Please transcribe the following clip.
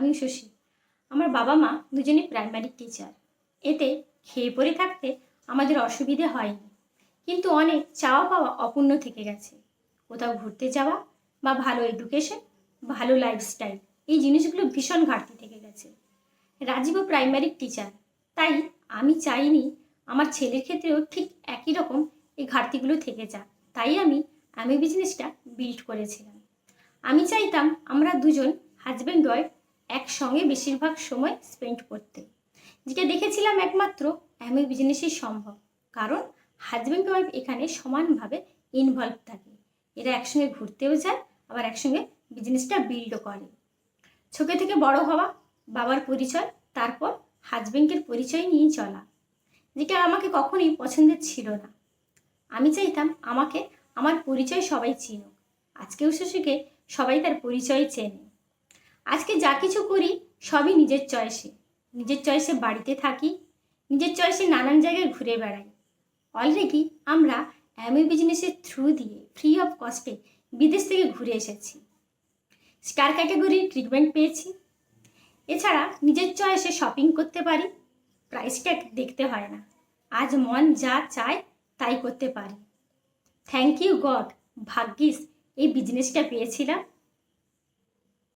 আমি শশী। আমার বাবা মা দুজনেই প্রাইমারি টিচার। এতে খেয়ে পরে থাকতে আমাদের অসুবিধে হয়নি, কিন্তু অনেক চাওয়া পাওয়া অপূর্ণ থেকে গেছে। কোথাও ঘুরতে যাওয়া বা ভালো এডুকেশন, ভালো লাইফস্টাইল, এই জিনিসগুলো ভীষণ ঘাটতি থেকে গেছে। রাজীবও প্রাইমারি টিচার, তাই আমি চাইনি আমার ছেলের ক্ষেত্রেও ঠিক একই রকম এই ঘাটতিগুলো থেকে যাক। তাই আমি বিজনেসটা বিল্ড করেছিলাম। আমি চাইতাম আমরা দুজন হাজব্যান্ড ওয়াইফ একসঙ্গে বেশিরভাগ সময় স্পেন্ড করতে, যেটা দেখেছিলাম একমাত্র আমি বিজনেসই সম্ভব। কারণ হাজব্যান্ড ওয়াইফ এখানে সমানভাবে ইনভলভ থাকে। এরা একসঙ্গে ঘুরতেও যায়, আবার একসঙ্গে বিজনেসটা বিল্ডও করে। ছোট থেকে বড় হওয়া, বাবার পরিচয়, তারপর হাজব্যান্ডের পরিচয় নিয়েই চলা, যেটা আমাকে কখনোই পছন্দের ছিল না। আমি চাইতাম আমার পরিচয় সবাই চিনুক। আজকেও শশীকে সবাই তার পরিচয় চেনে। আজকে যা কিছু করি সবই নিজের চয়েসে বাড়িতে থাকি, নিজের চয়েসে নানান জায়গায় ঘুরে বেড়াই। অলরেডি আমরা অ্যামওয়ে বিজনেসের থ্রু দিয়ে ফ্রি অফ কস্টে বিদেশ থেকে ঘুরে এসেছি, স্টার ক্যাটাগরির ট্রিটমেন্ট পেয়েছি। এছাড়া নিজের চয়েসে শপিং করতে পারি, প্রাইস ট্যাগ দেখতে হয় না। আজ মন যা চায় তাই করতে পারি। থ্যাংক ইউ গড, ভাগ্যিস এই বিজনেসটা পেয়েছিলাম।